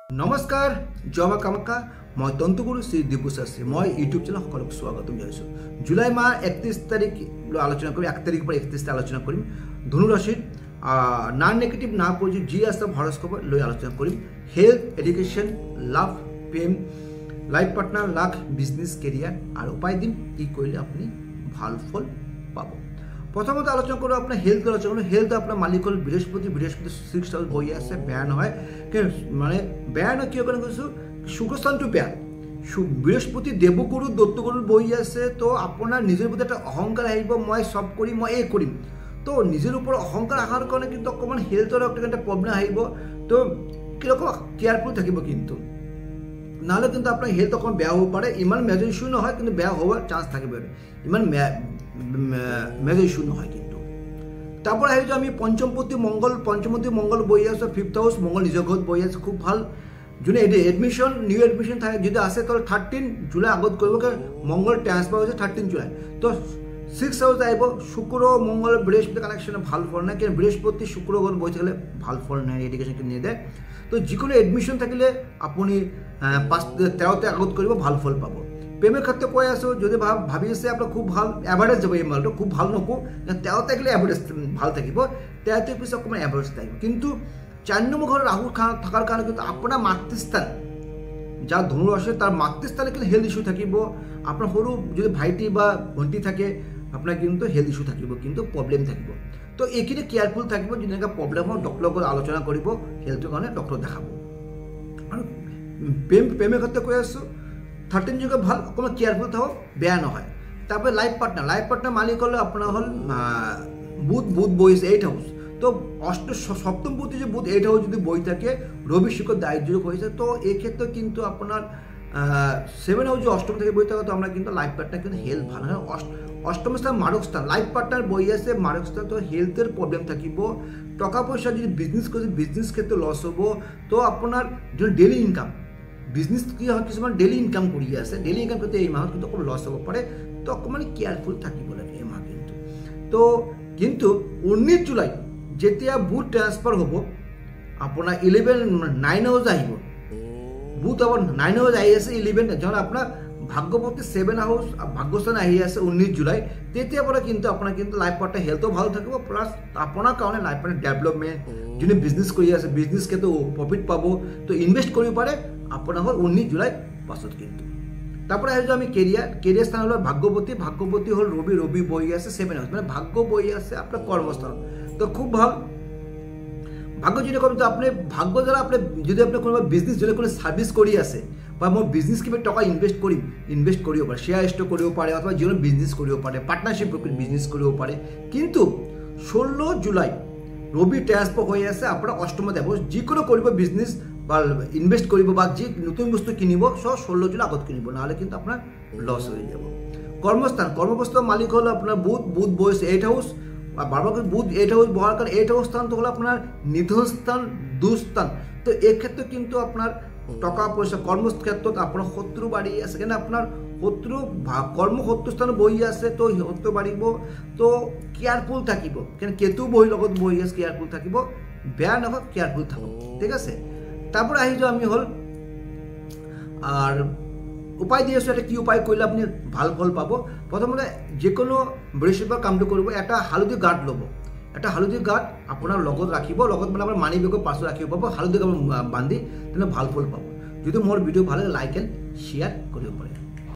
নমস্কাৰ জয় মা কামাখ্যা মই তন্তুগুৰু শ্ৰী দিবু শাস্ত্ৰী মই ইউটিউব চেনেল সকলোকে স্বাগতম জনাইছো। জুলাই মাহ 31 তাৰিখ আলোচনা কৰিম, 1 তাৰিখৰ পৰা 31 আলোচনা কৰিম। ধনু ৰাশিৰ নন নেগেটিভ না পজিটিভ যি আছে হৰস্কোপ লৈ আলোচনা কৰিম। হেলথ, এডুকেশ্যন, লাভ, প্ৰেম, life partner, luck, business, career আৰু উপায় দিম কি কৰিলে আপুনি ভাল ফল পাব। প্রথমত আলোচনা করব আপনার হেলথ আলোচনা করব। হেলথ আপনার মালিক হল বৃহস্পতি। 6 হাউস বই আছে, বেয়া নহয় মানে বেয়া নয় কিয় কারণ কৈছো শুক্রস্থানটো বেয়া। বৃহস্পতি দেবগুরু দত্তগুরুর বই আছে, তো আপনার নিজের প্রতি একটা অহংকার আহিব, মই সব করি, মই এই করিম। তো নিজের উপর অহংকার আসার কারণে কিন্তু অকমান হেলথর একটা প্রবলেম আহিব। তো কিরকম কেয়ারফুল থাকিব কিন্তু নাহলে কিন্তু আপনার হেলথ অকমান বেয়া হব পারে। ইমান মেজর ইস্যু নহয় কিন্তু বেয়া হওয়ার চান্স থাকিবে, ইমান মেজর ইস্যু নহয় কিন্তু। তারপর আহিছো আমি পঞ্চমপতি মঙ্গল বই আছে, 5th হাউস মঙ্গল নিজ ঘর বই আছে, খুব ভাল। যোনে এডমিশন নিউ এডমিশন থাকে যদি আছে তাহলে 13 জুলাই আগত করব, মঙ্গল ট্রান্সফার হয়েছে 13 জুলাই। তো 6 হাউস আহিব, শুক্র মঙ্গল বৃহস্পতি কানেকশনে ভাল ফল নাই, কিন্তু বৃহস্পতি শুক্র ঘর বই থাকলে ভাল ফল নাই, এডুকেশন নিয়ে দেয়। তো যিকোনো এডমিশন থাকলে আপনি 13 আগত করব, ভাল ফল পাব। প্রেমের ক্ষেত্রে কৈ আছো, যদি ভাবি আছে আপনার খুব ভাল এভারেজ যাব, এই মালটা খুব ভাল নকো, 13 থাকলে এভারেজ ভাল থাকিব, 13 পিছিয়ে অকমান এভারেজ থাকিব। কিন্তু 4 নম্বর ঘরে রাহু থাকার কারণে কিন্তু আপনার মাতৃস্থান যা ধনু রাশি তার মাতৃস্থানে কিন্তু হেলথ ইস্যু থাকিব। আপনার সরু যদি ভাইটি বা ভন্টি থাকে আপনার কিন্তু হেলথ ইস্যু থাকিব, কিন্তু প্রবলেম থাকিব। তো এইখিনি কেয়ারফুল থাকিব, যদি এনেকা প্রবলেম হয় ডক্টর লগত আলোচনা করব, হেলথের কারণে ডক্টর দেখাব। আর প্রেমের ক্ষেত্রে কৈ আছো 13 যুগে ভাল, অকমান কেয়ারফুল থাকো, বেয়া নহয়। তারপরে লাইফ পার্টনার মালিক হলো আপনার হল বুধ বইছে 8 হাউস। তো সপ্তম পতি যে বুধ 8 হাউস যদি বই থাকে, রবি শুক্র দারিদ্র হয়েছে, তো এক্ষেত্রে কিন্তু আপনার 7 হাউস যে অষ্টম থেকে বই থাকে, তো আমরা কিন্তু লাইফ পার্টনার কিন্তু হেলথ ভালো হয়। অষ্টম স্থান মারক স্থান, লাইফ পার্টনার বই আছে মারক স্থান, তো হেলথের প্রবলেম থাকিব। টাকা পয়সা যদি বিজনেস করে বিজনেস ক্ষেত্রে লস হব। তো আপনার যদি ডেলি ইনকাম বিজনেস কি হয়, কিছুমান ডেলি ইনকাম কৰি আছে, ডেলি ইনকাম কৰতে এই মাহত কিন্তু অকমান লস হ'ব পাৰে, তো অকমান কেয়ারফুল থাকিব লাগে এই মাহ কিন্তু। তো কিন্তু 19 জুলাই যেতিয়া বুধ ট্রান্সফার হব, আপনার 9 হাউস আহিব, বুধ আবার 9 হাউস আহি আছে 11, যখন আপনার ভাগ্যপতি 7 হাউস ভাগ্যস্থান আহি আছে 19 জুলাই, তেতিয়াৰ পৰা কিন্তু আপনাৰ কিন্তু লাইফ পাৰ্টনাৰ হেলথও ভালো থাকিব, প্লাস আপনাৰ কাৰণে লাইফ পাৰ্টনাৰ ডেভেলপমেন্ট যোনে বিজনেস কৰি আছে বিজনেস ক্ষেত্ৰে প্ৰফিট পাব, তো ইনভেস্ট কৰিব পাৰে আপনার হল 19 জুলাই পাছত কিন্তু। তারপরে আহিছো আমি কেরিয়ার স্থান হল ভাগ্যপতি হল রবি বই আছে 7 হাউস, মানে ভাগ্য বই আছে আপনার কর্মস্থান, তো খুব ভাল। ভাগ্য যদি কম, তো আপনি ভাগ্য দ্বারা আপনি যদি আপনি কোনো বিজনেস যদি কোনো সার্ভিস কৰি আছে বা মই বিজনেস কিভাবে টাকা ইনভেস্ট কৰিব পাৰে, শেয়াৰ স্টক কৰিব পাৰে, অথবা যিকোনো বিজনেস কৰিব পাৰে, পাৰ্টনাৰশিপ বিজনেস কৰিব পাৰে। কিন্তু 16 জুলাই রবি ট্রান্সফার হয়ে আছে আপনার অষ্টম দেব, যিকোনো করব বিজনেস বা ইনভেস্ট করব বা যে নতুন বস্তু কিনিব, সব 16 জুলাই আগত কিনিব, নাহলে কিন্তু আপনার লস হয়ে যাব। কর্মস্থান মালিক হলো আপনার বুধ বয়স 8 হাউস, বারবার বুধ 8 হাউস বহার কারণে 8 হাউস স্থান তো হলো আপনার নিধন স্থান, দুস্থান। তো এক্ষেত্রে কিন্তু আপনার টাকা পয়সা কর্মক্ষেত্রে আপনার শত্রু বাড়ি আছে, কেন আপনার শত্রু স্থান বহি আছে, তো শত্রু বাড়িব, তো কেয়ারফুল থাকিব, কেন কেতু বহি আছে, কেয়ারফুল থাকিব, বেয়া নহয় কেয়ারফুল থাকো, ঠিক আছে। তারপরে আহিছো আমি হল আর উপায় দিয়ে আছো, এটা কি উপায় করলে আপনি ভাল ফল পাব। প্রথমতে যে কোনো বৃহস্পতিবার কামটো করব, একটা হালধি গাঁঠ লব, একটা হালধি গাঁঠ আপনার লগত রাখিব, লগত মানে আপনার মানি বেগৰ পাছত রাখিব পাব, হালধি গাঁঠ বান্ধি তেনে ভাল ফল পাব। যদি মোর ভিডিও ভালো লাগে লাইক এন্ড শেয়ার কৰিব পাৰে।